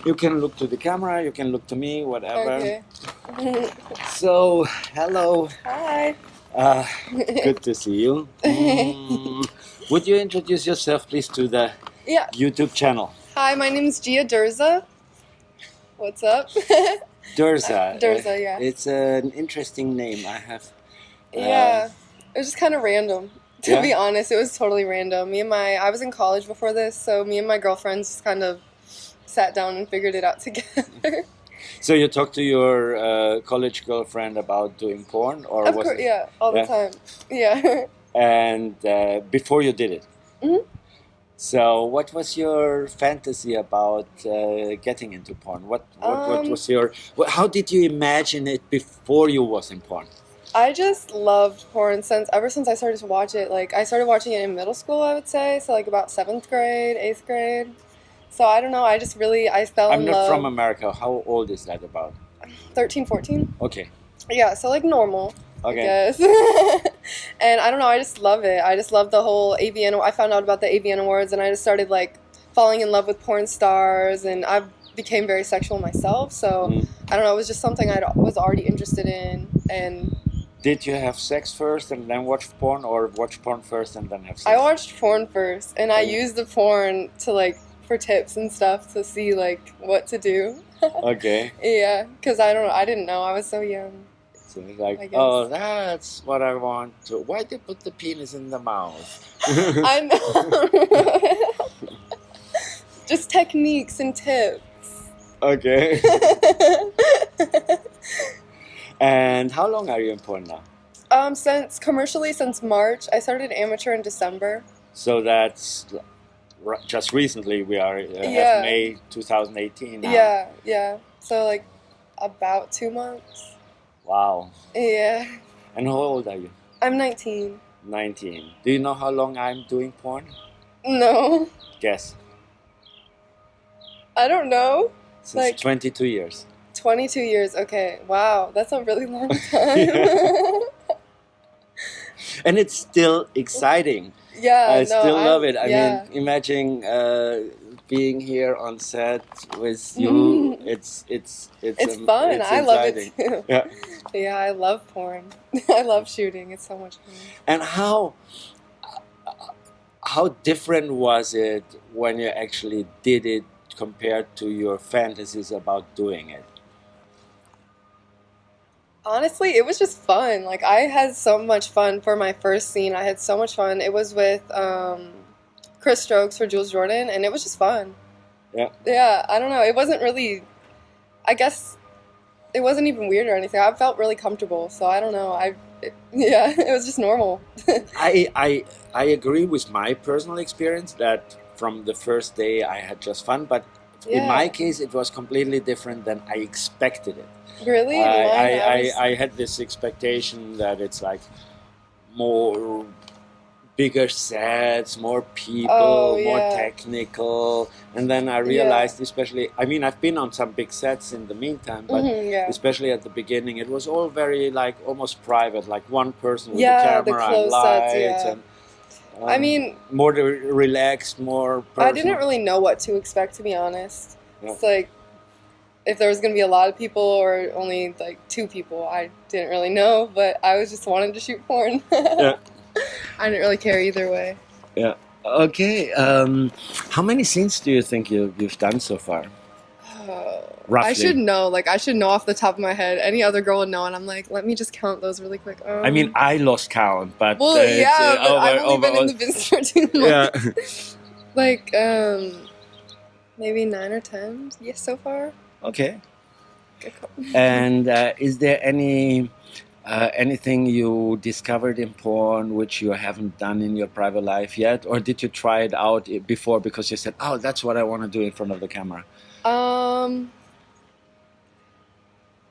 You can look to the camera, you can look to me, whatever. Okay. So, hello. Hi. Good to see you. Would you introduce yourself, please, to the Yeah. YouTube channel? Hi, my name is Gia Derza. What's up? Derza. Derza, yeah. It's an interesting name. I have. Yeah. It was just kind of random. To be honest, it was totally random. I was in college before this, so me and my girlfriends just kind of sat down and figured it out together. So you talked to your college girlfriend about doing porn, or Of was course, it? yeah, all the time. Yeah. And before you did it. Mhm. So, what was your fantasy about getting into porn? What was your? How did you imagine it before you was in porn? I just loved porn ever since I started to watch it. Like, I started watching it in middle school, I would say, so like about 7th grade, 8th grade. So I don't know, I fell in I'm love. not from America. How old is that about? 13, 14. Okay. Yeah, so like normal. Okay. I guess. And I don't know, I just love it. I just love the whole AVN. I found out about the AVN Awards and I just started like falling in love with porn stars, and I became very sexual myself. So I don't know, it was just something I was already interested in. And did you have sex first and then watch porn, or watch porn first and then have sex? I watched porn first, and I used the porn to like for tips and stuff to see like what to do. Okay. Yeah, because I didn't know. I was so young. So it's like, oh, that's what I want to. Why they put the penis in the mouth? I know. Just techniques and tips. Okay. And how long are you in porn now? Since March. I started amateur in December. So that's just recently. We are Yeah. May 2018 now. Yeah. So like about 2 months. Wow. Yeah. And how old are you? I'm 19. 19. Do you know how long I'm doing porn? No. Guess. I don't know. Since Like 22 years. 22 years. Okay. Wow. That's a really long time. And it's still exciting. Yeah. I still love it. I yeah. mean, imagine being here on set with you. It's fun. It's I love it exciting. too. Yeah. Yeah, I love porn. I love shooting. It's so much fun. And how different was it when you actually did it compared to your fantasies about doing it? Honestly, it was just fun. Like, I had so much fun for my first scene. I had so much fun. It was with Chris Strokes for Jules Jordan, and it was just fun. Yeah. Yeah, I don't know. It wasn't really, I guess, it wasn't even weird or anything. I felt really comfortable, so I don't know. It was just normal. I agree with my personal experience that from the first day I had just fun, but in my case it was completely different than I expected it. Really? I had this expectation that it's like more bigger sets, more people, more technical, and then I realized, especially, I mean, I've been on some big sets in the meantime, but especially at the beginning, it was all very like almost private, like one person with the camera and lights, and I mean, more relaxed, more personal. I didn't really know what to expect, to be honest. Yeah. It's like, if there was going to be a lot of people or only like 2 people, I didn't really know, but I was just wanting to shoot porn. Yeah. I didn't really care either way. Yeah. Okay. How many scenes do you think you've done so far? Roughly. I should know. Like, I should know off the top of my head. Any other girl would know, and I'm like, let me just count those really quick. I mean, I lost count, but well, but I've only been in the business for 2 months. Yeah. Like, maybe 9 or 10. Yes, so far. Okay. And is there anything you discovered in porn which you haven't done in your private life yet, or did you try it out before because you said, "Oh, that's what I want to do in front of the camera"?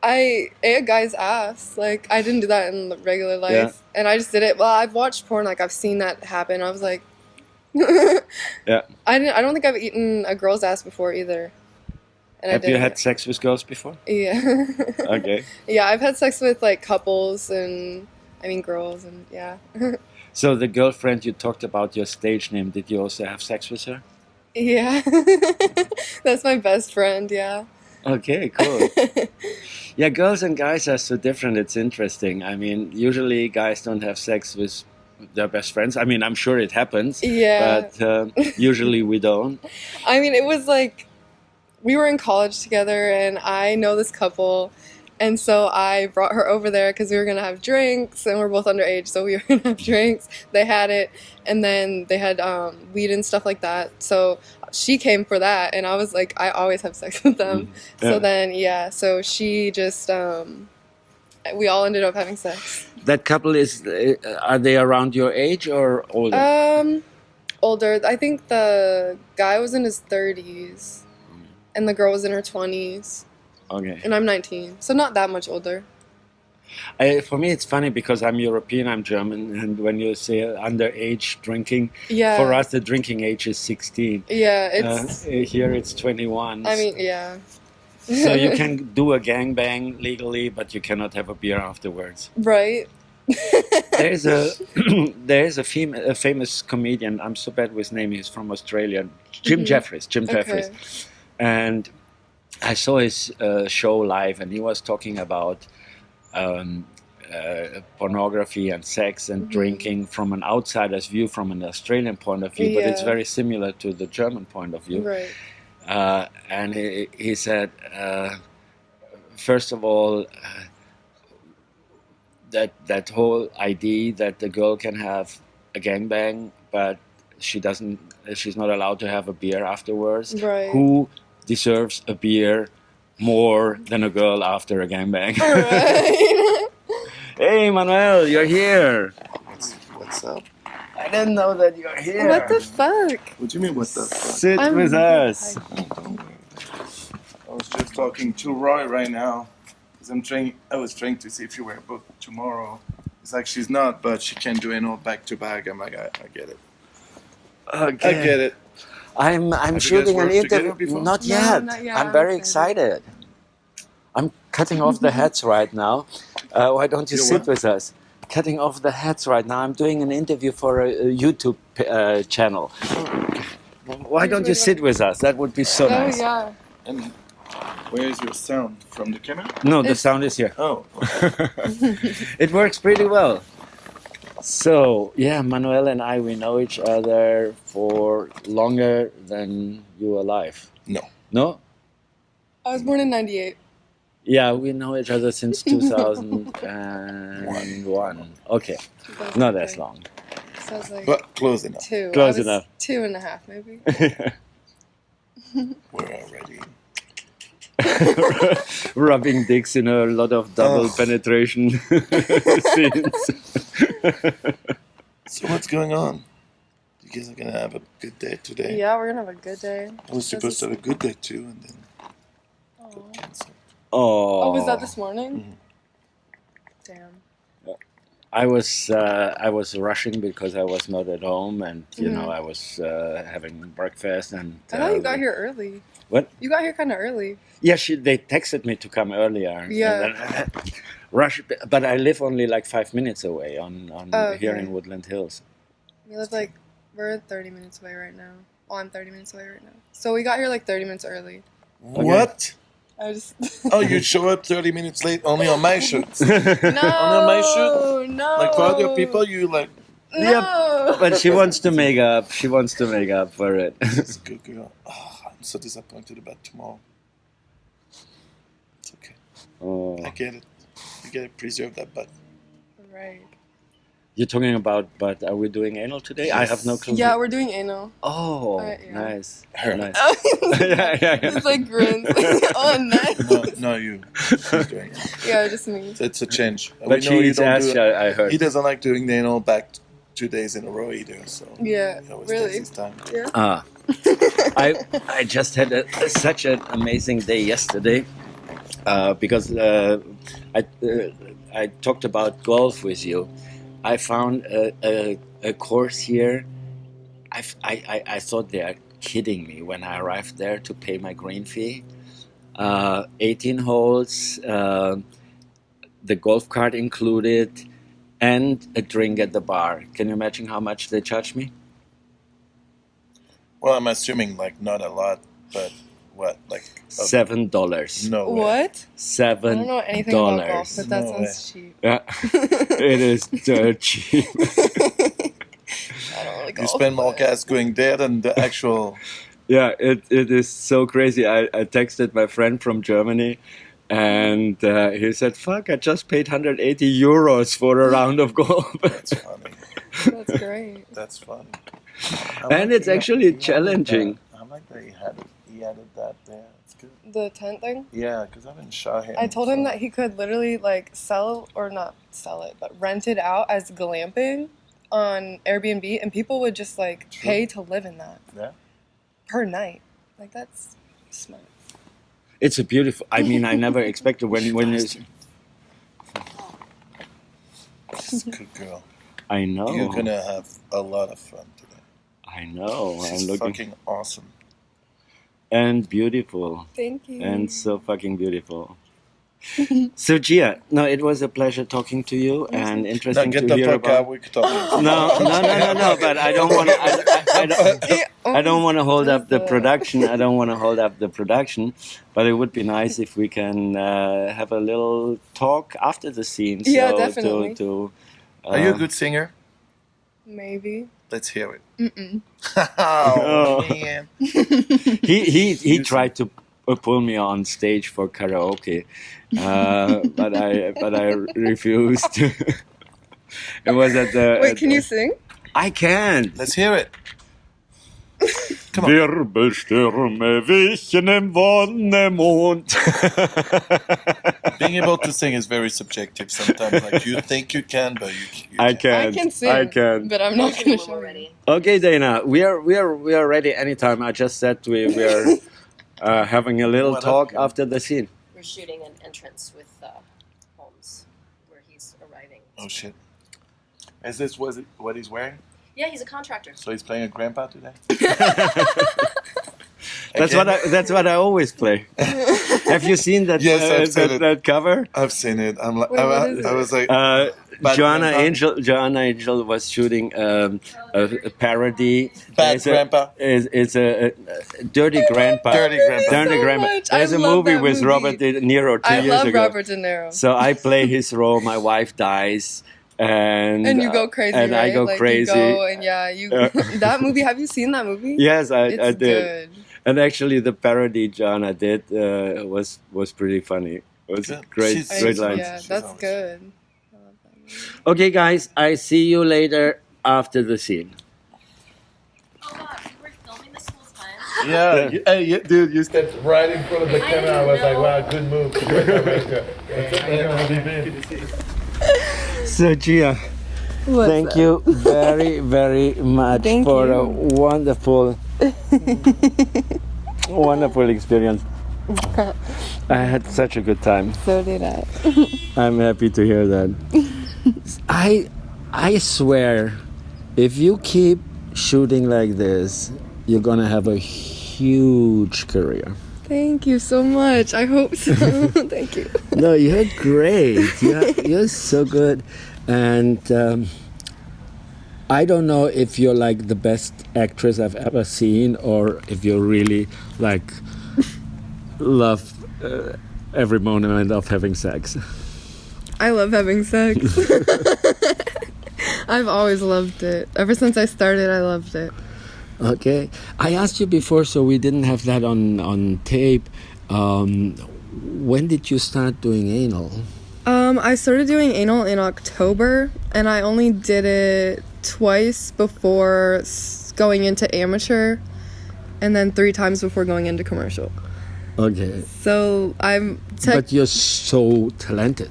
I ate a guy's ass. Like, I didn't do that in regular life, and I just did it. Well, I've watched porn. Like, I've seen that happen. I was like, yeah. I don't think I've eaten a girl's ass before either. And have you had sex with girls before? Yeah. Okay. Yeah, I've had sex with like couples and girls, and yeah. So the girlfriend you talked about, your stage name, did you also have sex with her? Yeah. That's my best friend, yeah. Okay, cool. Yeah, girls and guys are so different. It's interesting. I mean, usually guys don't have sex with their best friends. I mean, I'm sure it happens, Yeah. but usually we don't. I mean, it was like we were in college together, and I know this couple, and so I brought her over there because we were gonna have drinks, and we're both underage, so we were gonna have drinks. They had it, and then they had weed and stuff like that. So she came for that, and I was like, I always have sex with them. Yeah. So then, yeah, so she just we all ended up having sex. That couple is, are they around your age or older? Older. I think the guy was in his 30s. And the girl was in her 20s. Okay. And I'm 19, so not that much older. For me, it's funny because I'm European, I'm German, and when you say underage drinking, Yeah. for us the drinking age is 16. Yeah, it's... Here it's 21. I mean, yeah. So you can do a gangbang legally, but you cannot have a beer afterwards. Right. There's a famous comedian, I'm so bad with name, he's from Australia, Jim Jeffries. Okay. And I saw his show live, and he was talking about pornography and sex and drinking from an outsider's view, from an Australian point of view, but it's very similar to the German point of view. Right. And he said, first of all, that whole idea that the girl can have a gangbang, but she's not allowed to have a beer afterwards. Right. Who deserves a beer more than a girl after a gangbang? Right. Hey, Manuel, you're here. What's up? I didn't know that you're here. What the fuck? What do you mean, what the fuck? Sit with us. Oh, don't worry. I was just talking to Roy right now. Because I was trying to see if you were booked tomorrow. It's like she's not, but she can do it all back to back. I'm like, I get it. Okay. I get it. I'm shooting an interview. Not yet. Not yet. I'm very excited. I'm cutting off the heads right now. Why don't you You sit what? with us? Cutting off the heads right now. I'm doing an interview for a YouTube channel. Why don't you sit with us? That would be so nice. Oh, yeah. And where is your sound? From the camera? No, the sound is here. Oh. It works pretty well. So, yeah, Manuel and I, we know each other for longer than you alive. No. No? I was born in 98. Yeah, we know each other since 2001. Okay, not as long. So I was like But close enough. 2. Close I was enough. 2.5 maybe. We're already. Rubbing dicks in a lot of double penetration scenes. So what's going on? You guys are going to have a good day today? Yeah, we're gonna have a good day. I was supposed to have a good day too, and then got canceled. Oh, Was that this morning? Mhm. Damn. I was rushing because I was not at home, and you know I was having breakfast and. I thought you got here early. What? You got here kind of early. Yeah, they texted me to come earlier. Yeah. And then rush, but I live only like 5 minutes away on here okay. in Woodland Hills. We're 30 minutes away right now. Well, I'm 30 minutes away right now. So we got here like 30 minutes early. What? I just. Oh, you show up 30 minutes late only on my shoots. No. On my shoot? No. Like for other people, you like. No. But she wants to make up. She wants to make up for it. This good girl. Oh, I'm so disappointed about tomorrow. It's okay. Oh. I get it. You gotta preserve that butt. Right. You're talking about, but are we doing anal today? I have no clue. Yeah, we're doing anal. Oh, yeah. nice. Her. Nice. Yeah. It's like grins. Oh, nice. No, you. She's doing it. Yeah, just me. It's a change. But she eats ass, I heard. He doesn't like doing the anal back 2 days in a row either. So Yeah, he always really? takes his time. Yeah. I just had such an amazing day yesterday because I talked about golf with you. I found a course here. I thought they are kidding me when I arrived there to pay my green fee. 18 holes, the golf cart included, and a drink at the bar. Can you imagine how much they charged me? Well, I'm assuming like not a lot, but what like $7. no way. What? $7. I don't know anything about golf, but that No sounds cheap. Yeah, it is dirt cheap. I don't really golf. You spend more but- gas going there than the actual. Yeah, it is so crazy. I texted my friend from Germany, and he said, "Fuck, I just paid 180 euros for a round of golf." That's funny. That's great. That's funny. And it's actually challenging. I like that he added that there. It's good. The tent thing? Yeah, because I haven't shot him. I told him that he could literally like sell or not sell it, but rent it out as glamping on Airbnb, and people would just like pay to live in that Yeah. per night. Like that's smart. It's a beautiful. I mean, I never expected when it's. She's a good girl. I know. You're gonna have a lot of fun today. I know. She's I'm looking fucking awesome. and beautiful Thank you. and so fucking beautiful. So Gia, no, it was a pleasure talking to you and Now interesting get to the hear fuck out. about. We're talking. No. But I don't want to. I don't want to hold up the Does production. I don't want to hold up the production. But it would be nice if we can have a little talk after the scene. Yeah, so definitely. Are you a good singer? Maybe. Let's hear it. Mm-mm. Oh, man. He tried to pull me on stage for karaoke, but I refused. It was at the. Wait, can you sing? I can. Let's hear it. Come on. Wirbelstürme wichen im Wonnemond. Being able to sing is very subjective sometimes. Like you think you can, but you I can't. can. I can sing. I can. But I'm not When gonna we're show you. ready. Okay, Dana, we are ready anytime. I just said we are having a little What talk up? after the scene. We're shooting an entrance with Holmes, where he's arriving. Oh shit. Is this what he's wearing? Yeah, he's a contractor. So he's playing a grandpa today? That's what I always play. Have you seen that? Yes, I've seen it. that cover. I've seen it. I'm like, Wait, what is I it? was like, Joanna grandpa? Angel was shooting a parody. Bad It's a- Grandpa? It's a Dirty Grandpa. Dirty Grandpa. Dirty So Grandpa. much. I There's a love movie that with movie. Robert De Niro 2 I years love ago. Robert De Niro. So I play his role. My wife dies, and you go crazy, and right? I go like crazy. You go and you Yeah. that movie. Have you seen that movie? Yes, I It's did. good. And actually, the parody Joanna did was pretty funny. It was Yeah, great, she's- great she's- lines. Yeah, She's that's always- good. I love that movie. Okay, guys, I see you later after the scene. Oh God, we were filming this whole time. yeah, hey, dude, you stepped right in front of the I camera. I didn't was like, know. wow, good move. So, Gia, thank you very, very much Thank for you. a wonderful, wonderful experience. I had such a good time. So did I. I'm happy to hear that. I swear, if you keep shooting like this, you're gonna have a huge career. Thank you so much. I hope so. Thank you. No, you're great. You're so good. And I don't know if you're like the best actress I've ever seen, or if you really like love every moment of having sex. I love having sex. I've always loved it. Ever since I started, I loved it. Okay. I asked you before, so we didn't have that on tape. When did you start doing anal? I started doing anal in October, and I only did it twice before going into amateur, and then 3 times before going into commercial. Okay. So I'm. But you're so talented.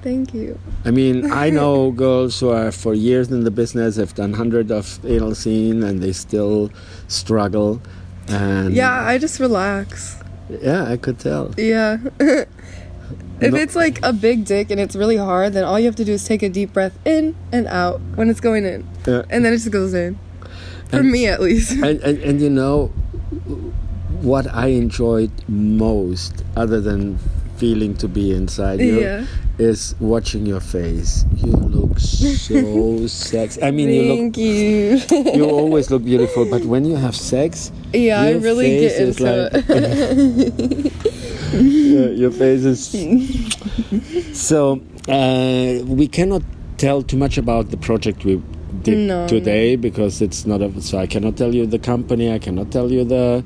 Thank you. I mean, I know girls who are for years in the business, have done hundreds of anal scene, and they still struggle. And Yeah, I just relax. yeah, I could tell. Yeah. If No- it's like a big dick and it's really hard, then all you have to do is take a deep breath in and out when it's going in. Yeah. And then it just goes in. For And- me, at least. And you know what I enjoyed most, other than feeling to be inside you, Yeah. is watching your face. You look so sexy. I mean, Thank you. you always look beautiful, but when you have sex, Yeah, I your really face get is into it. Your face is. So we cannot tell too much about the project we did today because it's not so I cannot tell you the company, I cannot tell you the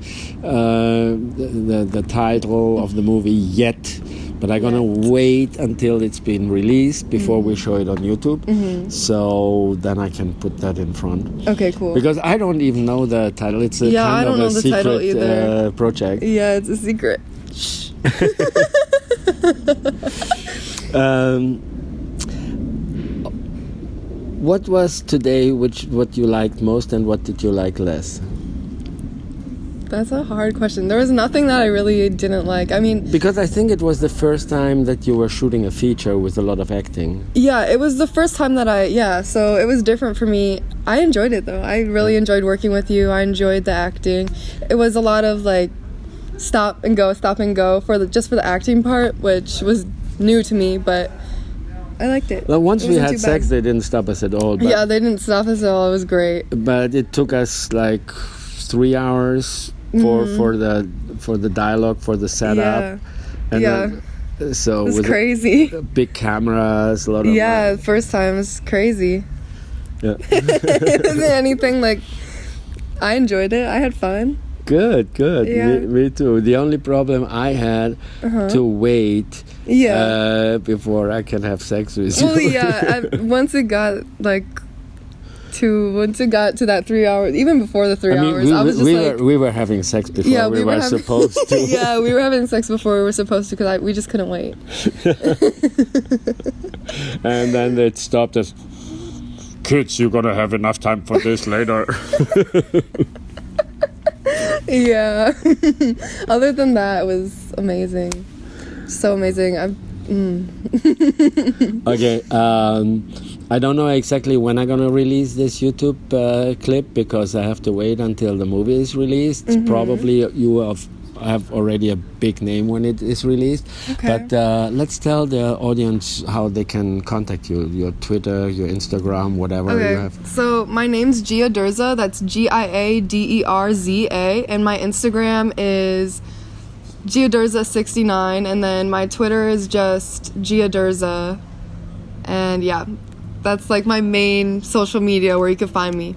title of the movie yet, but I'm gonna wait until it's been released before we show it on YouTube, so then I can put that in front. Okay, cool. Because I don't even know the title. It's a I kind don't of know a the title secret either. project. Yeah, it's a secret. What was today what you liked most and what did you like less? That's a hard question. There was nothing that I really didn't like. I mean, because I think it was the first time that you were shooting a feature with a lot of acting. Yeah, it was the first time that so it was different for me. I enjoyed it though. I really enjoyed working with you. I enjoyed the acting. It was a lot of like stop and go for the acting part, which was new to me, but I liked it. Well, once we had sex, they didn't stop us at all. Yeah, they didn't stop us at all. It was great. But it took us like 3 hours for the dialogue, for the setup. Yeah. And yeah. Then, so it was crazy. Big cameras, a lot of first time was crazy. Yeah. It wasn't anything like. I enjoyed it. I had fun. Good. Yeah. Me too. The only problem I had to wait before I can have sex with you. Well, yeah. Once it got to that 3 hours, even before the 3 hours, I was just we were having sex before we were supposed to. Yeah, we were having sex before we were supposed to because we just couldn't wait. And then it stopped us. Kids, you're gonna have enough time for this later. Yeah. Other than that, it was amazing. So amazing. Okay. I don't know exactly when I'm gonna release this YouTube clip because I have to wait until the movie is released. Probably you have already a big name when it is released. Okay. But let's tell the audience how they can contact you. Your Twitter, your Instagram, whatever you have. So my name's Gia Derza. That's Giaderza, and my Instagram is Gia Derza 69, and then my Twitter is just Gia Derza, and yeah, that's like my main social media where you can find me.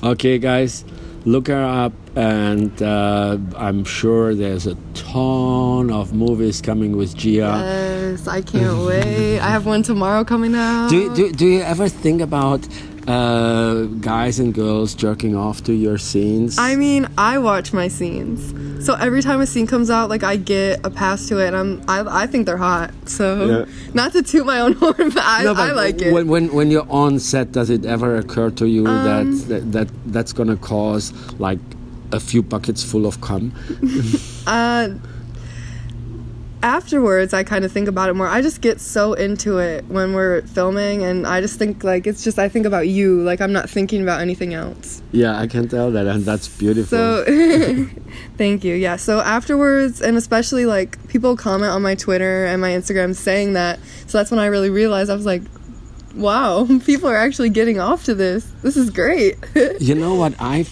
Okay, guys, look her up, and I'm sure there's a ton of movies coming with Gia. Yes, I can't wait. I have one tomorrow coming out. Do you ever think about guys and girls jerking off to your scenes? I mean, I watch my scenes, so every time a scene comes out, like I get a pass to it, and I think they're hot. So not to toot my own horn, but I like it. When you're on set, does it ever occur to you that's gonna cause like a few buckets full of cum? Afterwards, I kind of think about it more. I just get so into it when we're filming, and I just think like I think about you. Like I'm not thinking about anything else. Yeah, I can tell that, and that's beautiful. So, thank you. Yeah. So afterwards, and especially like people comment on my Twitter and my Instagram saying that. So that's when I really realized I was like, wow, people are actually getting off to this. This is great. You know what I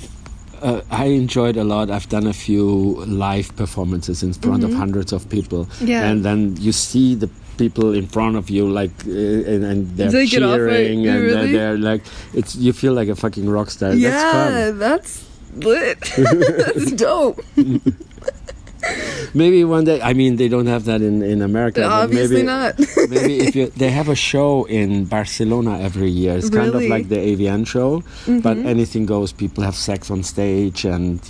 enjoyed a lot. I've done a few live performances in front of hundreds of people, and then you see the people in front of you, like, and they're cheering, and really? they're like, you feel like a fucking rock star. Yeah, that's lit. That's dope. Maybe one day. I mean, they don't have that in America. Obviously not. Maybe if they have a show in Barcelona every year. It's kind of like the AVN show, but anything goes. People have sex on stage, and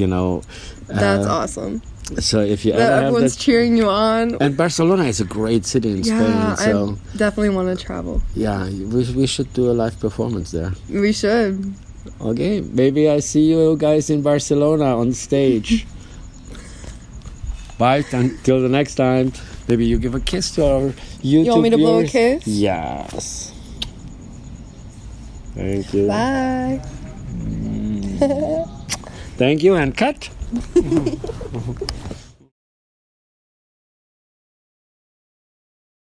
that's awesome. So if you ever everyone's cheering you on. And Barcelona is a great city in Spain. So I definitely want to travel. Yeah, we should do a live performance there. We should. Okay, maybe I see you guys in Barcelona on stage. Bye, until the next time. Maybe you give a kiss to our YouTube You want me to blow a viewers? kiss? Yes. Thank you. Bye. Thank you, and cut.